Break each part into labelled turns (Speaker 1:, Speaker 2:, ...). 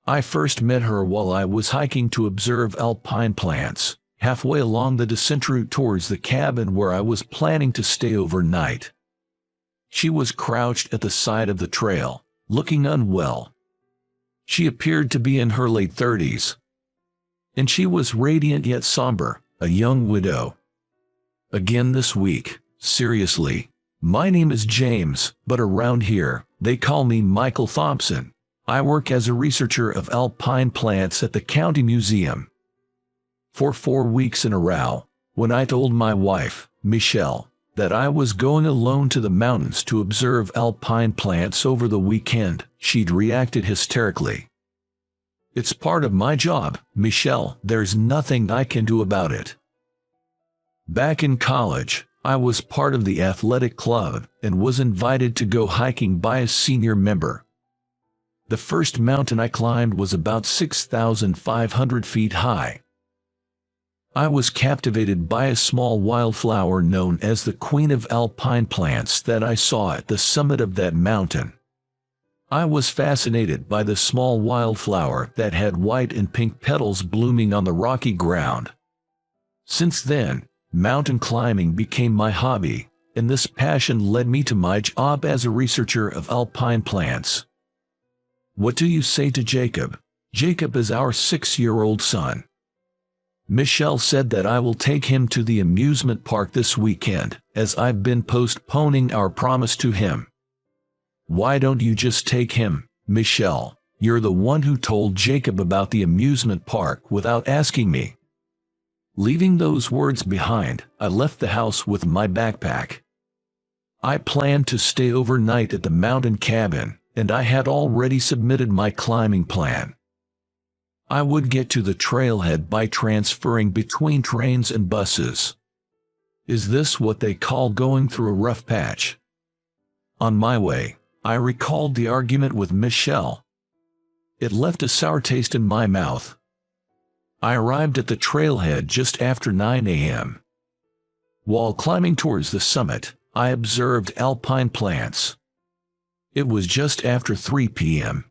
Speaker 1: I first met her while I was hiking to observe alpine plants, halfway along the descent route towards the cabin where I was planning to stay overnight. She was crouched at the side of the trail, looking unwell. She appeared to be in her late 30s. And she was radiant yet somber, a young widow. Again this week, seriously. My name is James, but around here, they call me Michael Thompson. I work as a researcher of alpine plants at the county museum. For 4 weeks in a row, when I told my wife, Michelle, that I was going alone to the mountains to observe alpine plants over the weekend, she'd reacted hysterically. It's part of my job, Michelle, there's nothing I can do about it. Back in college, I was part of the athletic club and was invited to go hiking by a senior member. The first mountain I climbed was about 6,500 feet high. I was captivated by a small wildflower known as the Queen of Alpine Plants that I saw at the summit of that mountain. I was fascinated by the small wildflower that had white and pink petals blooming on the rocky ground. Since then, mountain climbing became my hobby, and this passion led me to my job as a researcher of alpine plants. What do you say to Jacob? Jacob is our 6-year-old son. Michelle said that I will take him to the amusement park this weekend, as I've been postponing our promise to him. Why don't you just take him, Michelle? You're the one who told Jacob about the amusement park without asking me. Leaving those words behind, I left the house with my backpack. I planned to stay overnight at the mountain cabin, and I had already submitted my climbing plan. I would get to the trailhead by transferring between trains and buses. Is this what they call going through a rough patch? On my way, I recalled the argument with Michelle. It left a sour taste in my mouth. I arrived at the trailhead just after 9 a.m. While climbing towards the summit, I observed alpine plants. It was just after 3 p.m.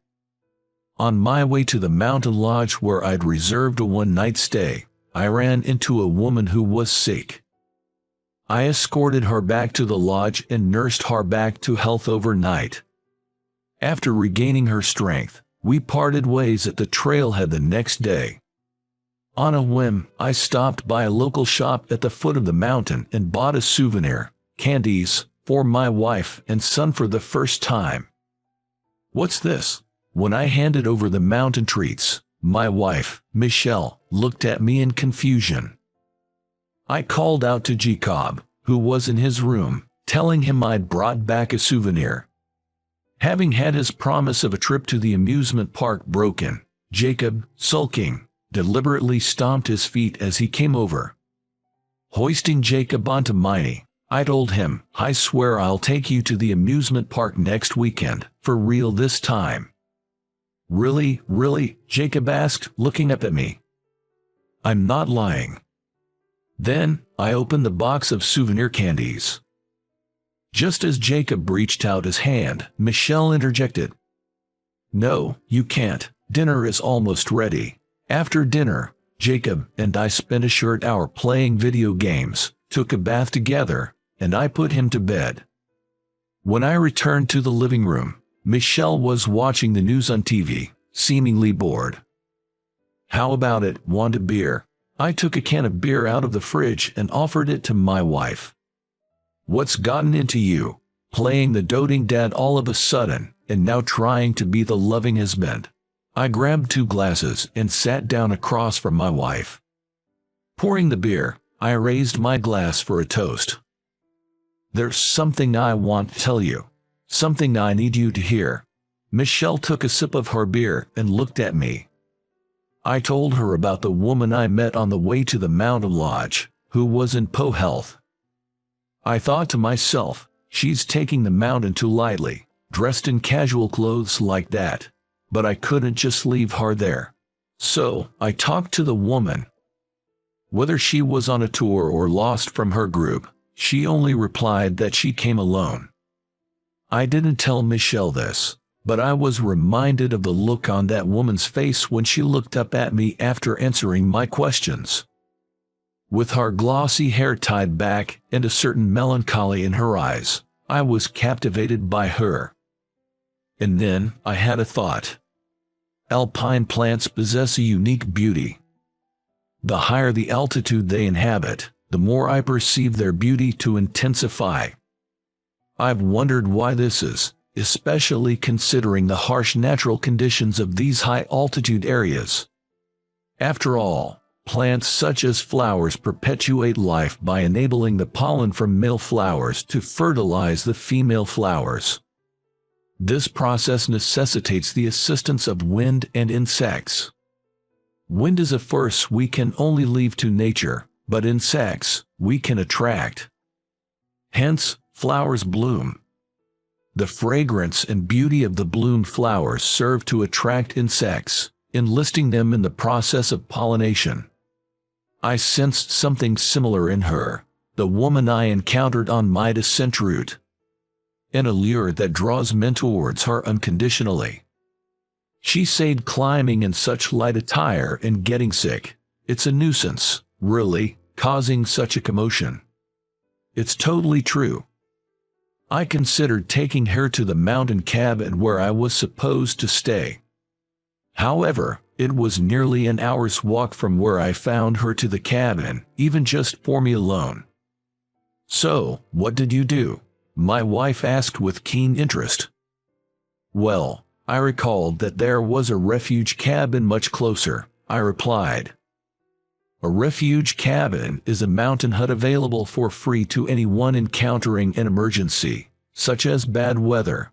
Speaker 1: On my way to the mountain lodge where I'd reserved a one-night stay, I ran into a woman who was sick. I escorted her back to the lodge and nursed her back to health overnight. After regaining her strength, we parted ways at the trailhead the next day. On a whim, I stopped by a local shop at the foot of the mountain and bought a souvenir, candies, for my wife and son for the first time. What's this? When I handed over the mountain treats, my wife, Michelle, looked at me in confusion. I called out to Jacob, who was in his room, telling him I'd brought back a souvenir. Having had his promise of a trip to the amusement park broken, Jacob, sulking, deliberately stomped his feet as he came over. Hoisting Jacob onto my knee, I told him, I swear I'll take you to the amusement park next weekend, for real this time. Really, really? Jacob asked, looking up at me. I'm not lying. Then, I opened the box of souvenir candies. Just as Jacob reached out his hand, Michelle interjected. No, you can't. Dinner is almost ready. After dinner, Jacob and I spent a short hour playing video games, took a bath together, and I put him to bed. When I returned to the living room, Michelle was watching the news on TV, seemingly bored. How about it, want a beer? I took a can of beer out of the fridge and offered it to my wife. What's gotten into you? Playing the doting dad all of a sudden, and now trying to be the loving husband. I grabbed 2 glasses and sat down across from my wife. Pouring the beer, I raised my glass for a toast. There's something I want to tell you. Something I need you to hear. Michelle took a sip of her beer and looked at me. I told her about the woman I met on the way to the mountain lodge, who was in poor health. I thought to myself, she's taking the mountain too lightly, dressed in casual clothes like that. But I couldn't just leave her there. So, I talked to the woman. Whether she was on a tour or lost from her group, she only replied that she came alone. I didn't tell Michelle this, but I was reminded of the look on that woman's face when she looked up at me after answering my questions. With her glossy hair tied back and a certain melancholy in her eyes, I was captivated by her. And then I had a thought. Alpine plants possess a unique beauty. The higher the altitude they inhabit, the more I perceive their beauty to intensify. I've wondered why this is, especially considering the harsh natural conditions of these high-altitude areas. After all, plants such as flowers perpetuate life by enabling the pollen from male flowers to fertilize the female flowers. This process necessitates the assistance of wind and insects. Wind is a force we can only leave to nature, but insects we can attract. Hence, flowers bloom. The fragrance and beauty of the bloomed flowers serve to attract insects, enlisting them in the process of pollination. I sensed something similar in her, the woman I encountered on my descent route. An allure that draws men towards her unconditionally. She said climbing in such light attire and getting sick, it's a nuisance, really, causing such a commotion. It's totally true. I considered taking her to the mountain cabin where I was supposed to stay. However, it was nearly an hour's walk from where I found her to the cabin, even just for me alone. So, what did you do? My wife asked with keen interest. Well, I recalled that there was a refuge cabin much closer, I replied. A refuge cabin is a mountain hut available for free to anyone encountering an emergency, such as bad weather.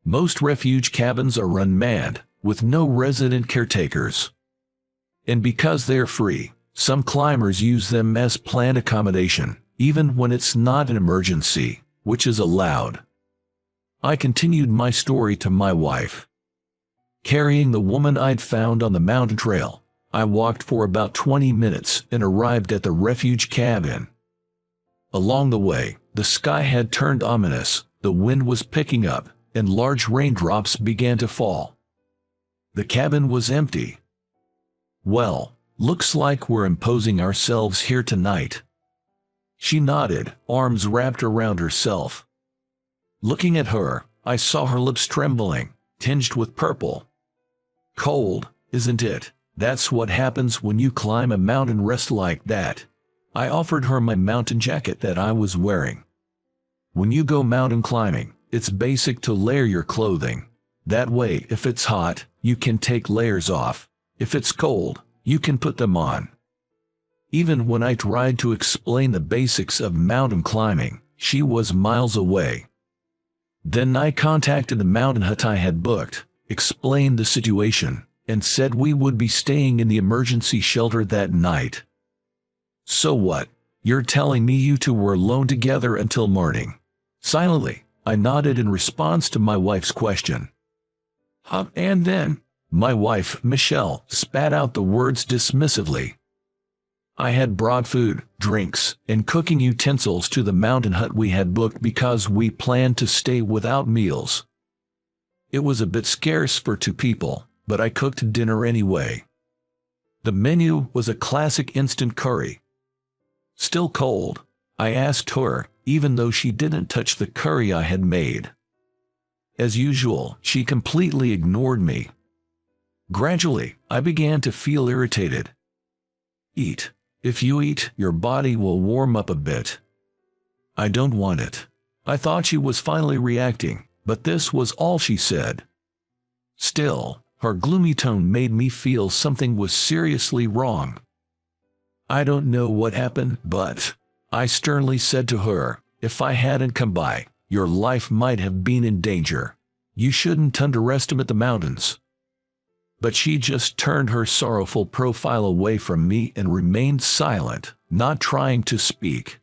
Speaker 1: Most refuge cabins are unmanned, with no resident caretakers. And because they're free, some climbers use them as planned accommodation, even when it's not an emergency, which is allowed. I continued my story to my wife. Carrying the woman I'd found on the mountain trail, I walked for about 20 minutes and arrived at the refuge cabin. Along the way, the sky had turned ominous, the wind was picking up, and large raindrops began to fall. The cabin was empty. Well, looks like we're imposing ourselves here tonight. She nodded, arms wrapped around herself. Looking at her, I saw her lips trembling, tinged with purple. Cold, isn't it? That's what happens when you climb a mountain rest like that. I offered her my mountain jacket that I was wearing. When you go mountain climbing, it's basic to layer your clothing. That way, if it's hot, you can take layers off. If it's cold, you can put them on. Even when I tried to explain the basics of mountain climbing, she was miles away. Then I contacted the mountain hut I had booked, explained the situation, and said we would be staying in the emergency shelter that night. So what? You're telling me you two were alone together until morning? Silently, I nodded in response to my wife's question. And then, my wife, Michelle, spat out the words dismissively. I had brought food, drinks, and cooking utensils to the mountain hut we had booked because we planned to stay without meals. It was a bit scarce for two people, but I cooked dinner anyway. The menu was a classic instant curry. Still cold, I asked her, even though she didn't touch the curry I had made. As usual, she completely ignored me. Gradually, I began to feel irritated. Eat. If you eat, your body will warm up a bit. I don't want it. I thought she was finally reacting, but this was all she said. Still, her gloomy tone made me feel something was seriously wrong. I don't know what happened, but I sternly said to her, if I hadn't come by, your life might have been in danger. You shouldn't underestimate the mountains. But she just turned her sorrowful profile away from me and remained silent, not trying to speak.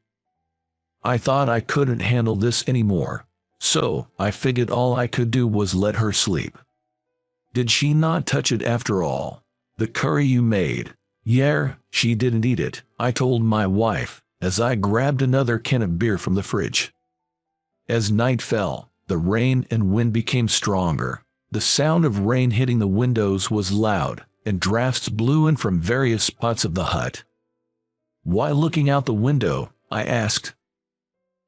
Speaker 1: I thought I couldn't handle this anymore, so I figured all I could do was let her sleep. Did she not touch it after all? The curry you made? Yeah, she didn't eat it, I told my wife, as I grabbed another can of beer from the fridge. As night fell, The rain and wind became stronger. The sound of rain hitting the windows was loud, and drafts blew in from various spots of the hut. While looking out the window, I asked,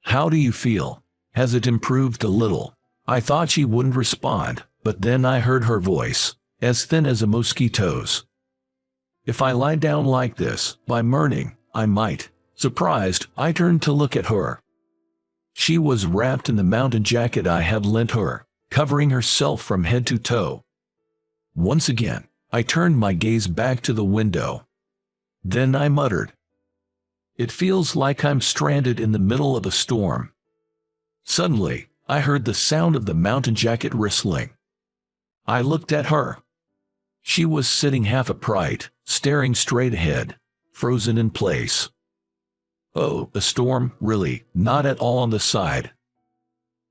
Speaker 1: "How do you feel? Has it improved a little?" I thought she wouldn't respond, but then I heard her voice, as thin as a mosquito's. "If I lie down like this, by morning, I might." Surprised, I turned to look at her. She was wrapped in the mountain jacket I had lent her, covering herself from head to toe. Once again, I turned my gaze back to the window. Then I muttered, "It feels like I'm stranded in the middle of a storm." Suddenly, I heard the sound of the mountain jacket rustling. I looked at her. She was sitting half upright, staring straight ahead, frozen in place. "Oh, a storm, really? Not at all on the side."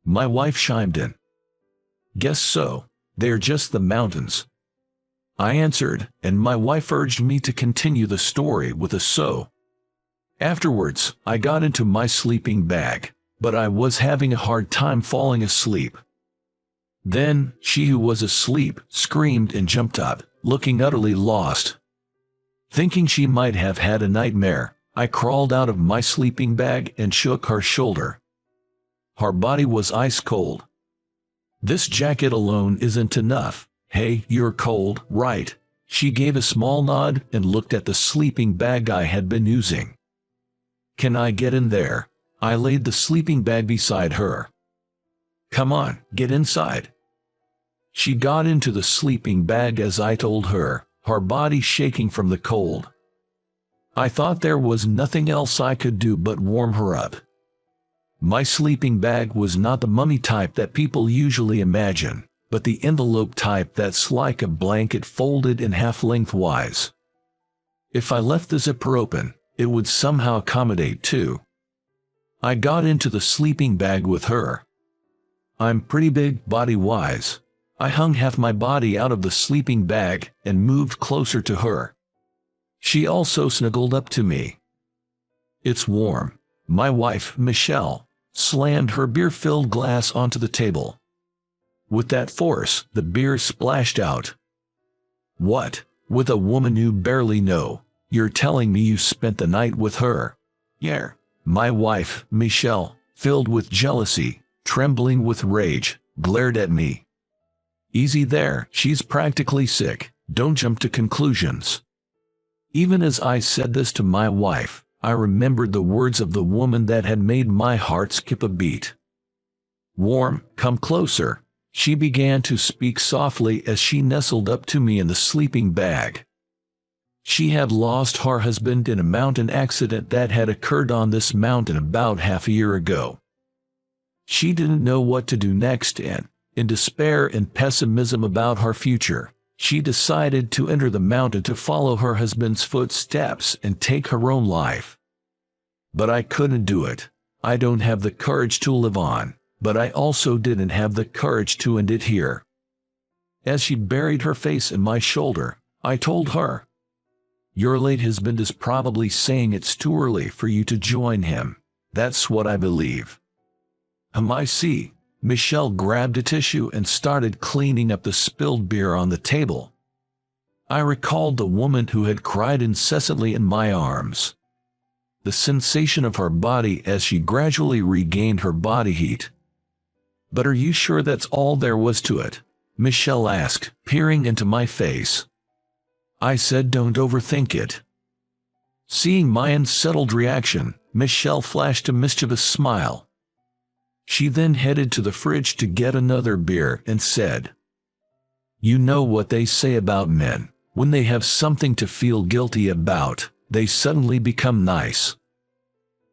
Speaker 1: My wife chimed in. "Guess so. They're just the mountains." I answered, and my wife urged me to continue the story with a "so." Afterwards, I got into my sleeping bag, but I was having a hard time falling asleep. Then, she who was asleep screamed and jumped up, looking utterly lost. Thinking she might have had a nightmare, I crawled out of my sleeping bag and shook her shoulder. Her body was ice cold. "This jacket alone isn't enough. Hey, you're cold, right?" She gave a small nod and looked at the sleeping bag I had been using. "Can I get in there?" I laid the sleeping bag beside her. "Come on, get inside." She got into the sleeping bag as I told her, her body shaking from the cold. I thought there was nothing else I could do but warm her up. My sleeping bag was not the mummy type that people usually imagine, but the envelope type that's like a blanket folded in half lengthwise. If I left the zipper open, it would somehow accommodate two. I got into the sleeping bag with her. I'm pretty big body-wise. I hung half my body out of the sleeping bag and moved closer to her. She also snuggled up to me. "It's warm." My wife, Michelle, slammed her beer-filled glass onto the table. With that force, the beer splashed out. "What? With a woman you barely know? You're telling me you spent the night with her?" "Yeah." My wife, Michelle, filled with jealousy, trembling with rage, glared at me. "Easy there, she's practically sick. Don't jump to conclusions." Even as I said this to my wife, I remembered the words of the woman that had made my heart skip a beat. "Warm, come closer." She began to speak softly as she nestled up to me in the sleeping bag. She had lost her husband in a mountain accident that had occurred on this mountain about half a year ago. She didn't know what to do next and, in despair and pessimism about her future, she decided to enter the mountain to follow her husband's footsteps and take her own life. But I couldn't do it. I don't have the courage to live on, but I also didn't have the courage to end it here. As she buried her face in my shoulder, I told her, "Your late husband is probably saying it's too early for you to join him. That's what I believe." I see. Michelle grabbed a tissue and started cleaning up the spilled beer on the table. I recalled the woman who had cried incessantly in my arms. The sensation of her body as she gradually regained her body heat. "But are you sure that's all there was to it?" Michelle asked, peering into my face. I said, "Don't overthink it." Seeing my unsettled reaction, Michelle flashed a mischievous smile. She then headed to the fridge to get another beer and said, "You know what they say about men. When they have something to feel guilty about, they suddenly become nice."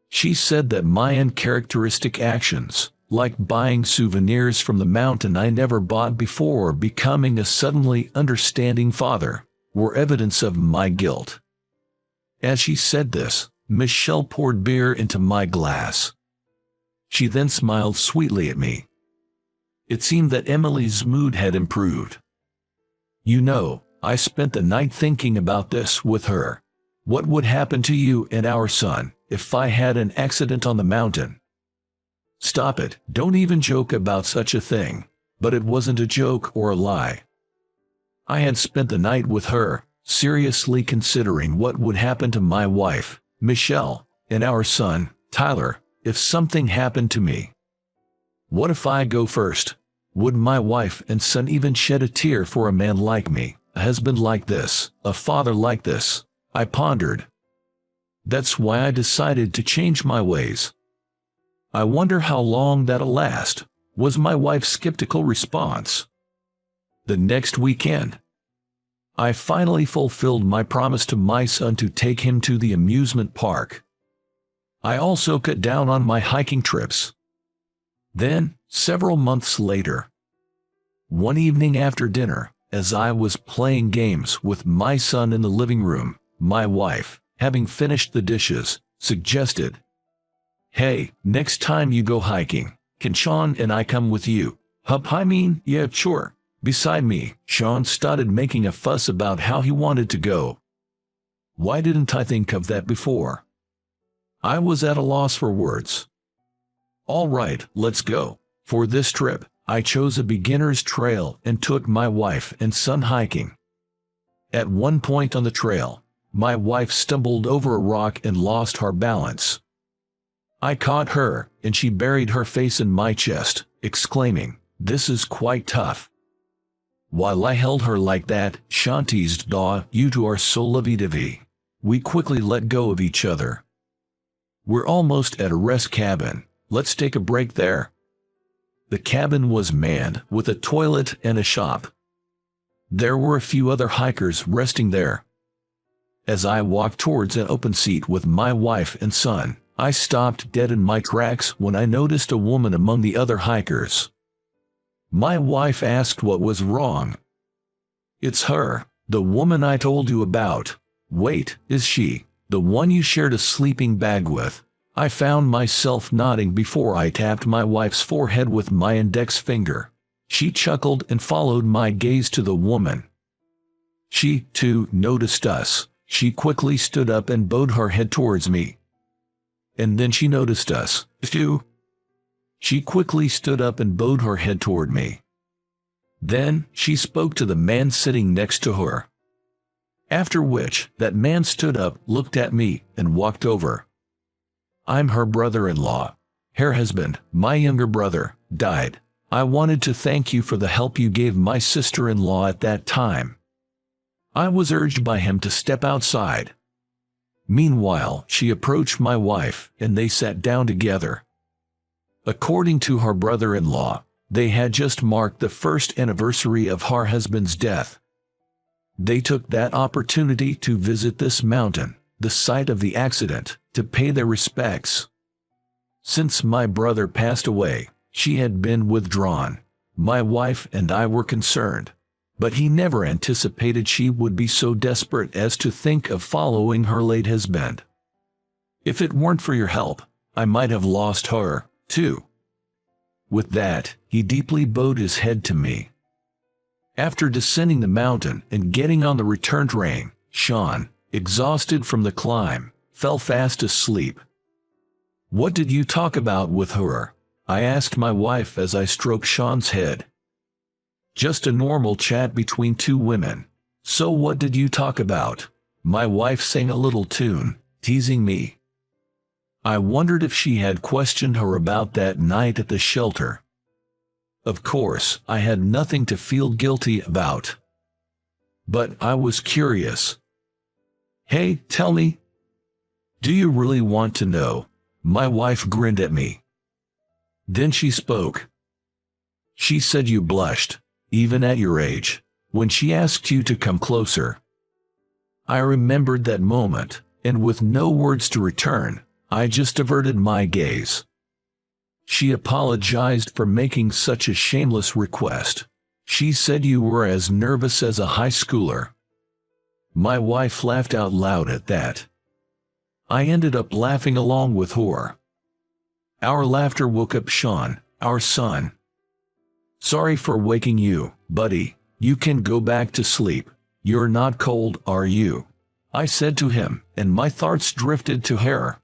Speaker 1: She said that my uncharacteristic actions, like buying souvenirs from the mountain I never bought before or becoming a suddenly understanding father, were evidence of my guilt. As she said this, Michelle poured beer into my glass. She then smiled sweetly at me. It seemed that Emily's mood had improved. "You know, I spent the night thinking about this with her. What would happen to you and our son if I had an accident on the mountain?" Stop it, don't even joke about such a thing. But it wasn't a joke or a lie. I had spent the night with her, seriously considering what would happen to my wife, Michelle, and our son, Tyler, if something happened to me. What if I go first? Would my wife and son even shed a tear for a man like me, a husband like this, a father like this? I pondered. That's why I decided to change my ways. I wonder how long that'll last, was my wife's skeptical response. The next weekend, I finally fulfilled my promise to my son to take him to the amusement park. I also cut down on my hiking trips. Then, several months later, one evening after dinner, as I was playing games with my son in the living room, my wife, having finished the dishes, suggested, "Hey, next time you go hiking, can Sean and I come with you?" Yeah, sure. Beside me, Sean started making a fuss about how he wanted to go. Why didn't I think of that before? I was at a loss for words. All right, let's go. For this trip, I chose a beginner's trail and took my wife and son hiking. At one point on the trail, my wife stumbled over a rock and lost her balance. I caught her, and she buried her face in my chest, exclaiming, "This is quite tough." While I held her like that, Sean teased, "Daw, you two are so lovey-dovey." We quickly let go of each other. "We're almost at a rest cabin. Let's take a break there." The cabin was manned with a toilet and a shop. There were a few other hikers resting there. As I walked towards an open seat with my wife and son, I stopped dead in my tracks when I noticed a woman among the other hikers. My wife asked what was wrong. "It's her, the woman I told you about." "Wait, is she the one you shared a sleeping bag with?" I found myself nodding before I tapped my wife's forehead with my index finger. She chuckled and followed my gaze to the woman. She, too, noticed us. She quickly stood up and bowed her head towards me. And then she noticed us, too. She quickly stood up and bowed her head toward me. Then, she spoke to the man sitting next to her. After which, that man stood up, looked at me, and walked over. "I'm her brother-in-law. Her husband, my younger brother, died. I wanted to thank you for the help you gave my sister-in-law at that time." I was urged by him to step outside. Meanwhile, she approached my wife, and they sat down together. According to her brother-in-law, they had just marked the first anniversary of her husband's death. They took that opportunity to visit this mountain, the site of the accident, to pay their respects. Since my brother passed away, she had been withdrawn. My wife and I were concerned, but he never anticipated she would be so desperate as to think of following her late husband. "If it weren't for your help, I might have lost her, too." With that, he deeply bowed his head to me. After descending the mountain and getting on the return train, Sean, exhausted from the climb, fell fast asleep. "What did you talk about with her?" I asked my wife as I stroked Sean's head. "Just a normal chat between two women." "So what did you talk about?" My wife sang a little tune, teasing me. I wondered if she had questioned her about that night at the shelter. Of course, I had nothing to feel guilty about. But I was curious. "Hey, tell me. Do you really want to know?" My wife grinned at me. Then she spoke. She said you blushed, even at your age, when she asked you to come closer. I remembered that moment, and with no words to return, I just averted my gaze. She apologized for making such a shameless request. She said you were as nervous as a high schooler. My wife laughed out loud at that. I ended up laughing along with her. Our laughter woke up Sean, our son. "Sorry for waking you, buddy. You can go back to sleep. You're not cold, are you?" I said to him, and my thoughts drifted to her.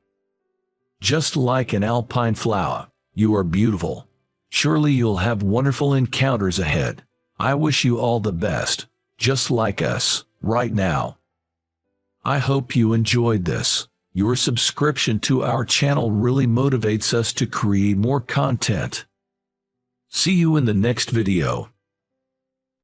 Speaker 1: "Just like an alpine flower. You are beautiful. Surely you'll have wonderful encounters ahead. I wish you all the best, just like us, right now. I hope you enjoyed this. Your subscription to our channel really motivates us to create more content. See you in the next video.